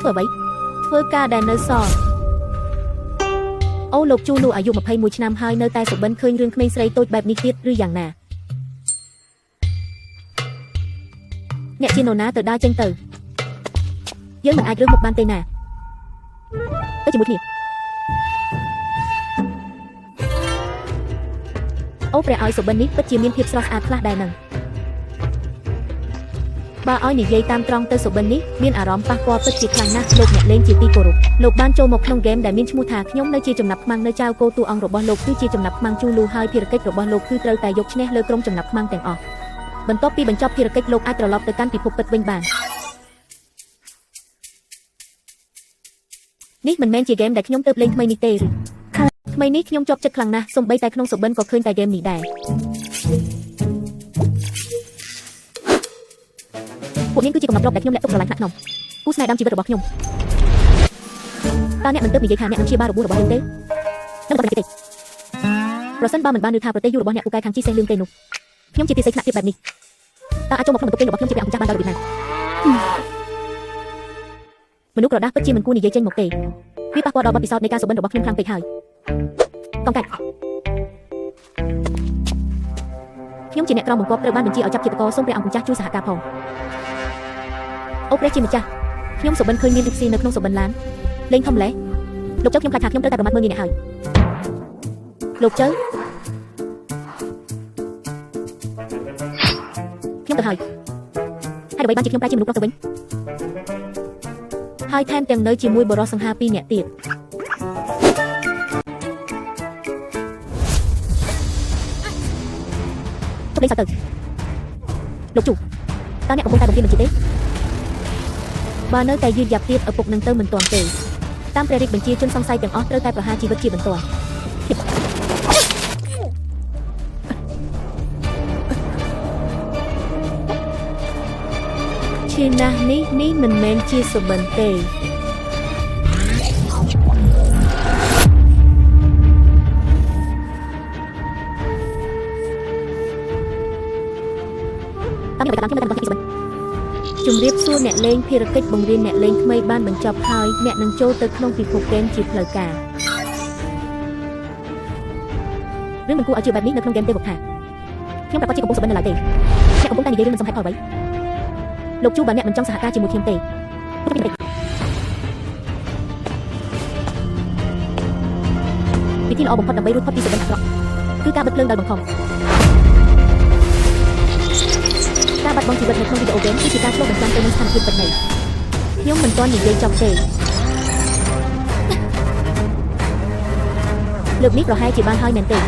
ធ្វើអ្វីធ្វើការដែលនៅសល់អូលោកជូលូអាយុ21ឆ្នាំហើយនៅតែសុបិនឃើញរឿងក្មេងស្រីតូចបែបនេះទៀតឬយ៉ាងណាអ្នកជានរណាទៅដើរចេញទៅយើងមិនអាចរើសមុខបានទេណាទៅជាមួយគ្នាអូព្រះឲ្យសុបិននេះពិតជាមានភាពស្រស់ស្អាតខ្លះដែរនឹងបើឲ្យនិយាយតាមត្រង់ទៅសុបិននេះមានអារម្មណ៍ប៉ះពាល់ពិតជាខ្លាំងណាស់លោកអ្នកលេងជាទីគោរពលោកបានចូលមកក្នុងហ្គេមដែលមានឈ្មោះថាខ្ញុំនៅជាចំណាប់ខ្មាំងនៅចៅគោតួអង្គរបស់លោកគឺជាចំណាប់ខ្មាំងជូលូហើយភារកិច្ចរបស់លោកគឺត្រូវតែយកឈ្នះលើក្រុមចំណាប់ខ្មាំងទាំងអស់បន្ទាប់ពីបញ្ចប់ភារកិច្ចលោកអាចត្រឡប់ទៅកាន់ពិភពពិតវិញបាននេះមិនមែនជាហ្គេមដែលខ្ញុំទើបលេងថ្មីនេះទេឬថ្មីនេះខ្ញុំជាប់ចិត្តខ្លាំងណាស់សូម្បីតែក្នុងសុបិនក៏ឃើញតែហ្គេមនេះដែរពួកនាងគឺជាកំណត់រកដែលខ្ញុំលាក់ទុកស្រឡាញ់ថ្នាក់ក្នុងគូស្នេហ៍ដើមជីវិតរបស់ខ្ញុំតើអ្នកមិនទើបនិយាយថាអ្នកនឹងព្យាបាលរបួសរបស់យើងទេនឹងបន្តទេប្រសិនបើមិនបាននឿថាប្រទេសយូររបស់អ្នកពូកែខាងជីសេះលឿងទេនោះខ្ញុំជាទាស័យថ្នាក់ទៀតបែបនេះតើអាចចូលមកក្នុងបន្ទប់គេងរបស់ខ្ញុំជាព្រះអង្គម្ចាស់បានដោយរបៀបណាមនុស្សក្រដាសពិតជាមិនគួរនិយាយចេញមកទេវាប៉ះពាល់ដល់បទពិសោធន៍នៃការសុបិនរបស់ខ្ញុំខ្លាំងពេកហើយកងកាច់ខ្ញុំជាអ្នកក្រមបង្គាប់ត្រូវបានបញ្ជាឲ្យចាប់ជាតិករសូមព្រះអង្គម្ចាស់ជួយសហការផងអូព្រះជាម្ចាស់ខ្ញុំសុបិនឃើញមានរីកស៊ីនៅក្នុងសុបិនឡានលេងធំម្លេះលោកចៅខ្ញុំខ្លាចថាខ្ញុំត្រូវតែប្រមាថមើលងាយអ្នកហើយលោកចៅខ្ញុំទៅហើយហើយដើម្បីបានជាខ្ញុំប្រែជាមនុស្សប្រុសទៅវិញហើយថែមទាំងនៅជាមួយបរិសសង្ហា2នាក់ទៀតទៅលេងសាទៅលោកជូតើអ្នកកំពុងតែបំពេញបញ្ជាទេបើនៅតែយឺតយ៉ាប់ទៀតឪពុកនឹងទៅមិនទាន់ទេតាមព្រះរាជបញ្ជាជនសង្ស័យទាំងអស់ត្រូវតែប្រហារជីវិតជាបន្ទាន់ឈឺណាស់នេះមិនមែនជាសុបិនទេតាមខ្ញុំទៅតាមខ្ញុំទៅតាមសុបិនជំរាបសួរអ្នកលេងភារកិច្ចបង្រៀនអ្នកលេងថ្មីបានបញ្ចប់ហើយអ្នកនឹងចូលទៅក្នុងពិភពហ្គេមជាផ្លូវការរឿងមិនគួរឲ្យជឿបែបនេះនៅក្នុងហ្គេមទេបុកថាខ្ញុំប្រកាសជាកំពុងសុបិននៅឡើយទេអ្នកកំពុងតែនិយាយរឿងមិនសមហេតុផលអ្វីលោកជូបើអ្នកមិនចង់សហការជាមួយខ្ញុំទេវិធីល្អបំផុតដើម្បីរួចផុតពីសុបិនអាក្រក់គឺការបិទភ្លើងដោយបង្ខំការបាត់បង់ជីវិតនៅក្នុងវីដេអូហ្គេមគឺជាការឆ្លុះបញ្ចាំងទៅនឹងស្ថានភាពពិតនៃខ្ញុំមិនទាន់និយាយចប់ទេលើកនេះប្រហែលជាបានហើយមែនទេ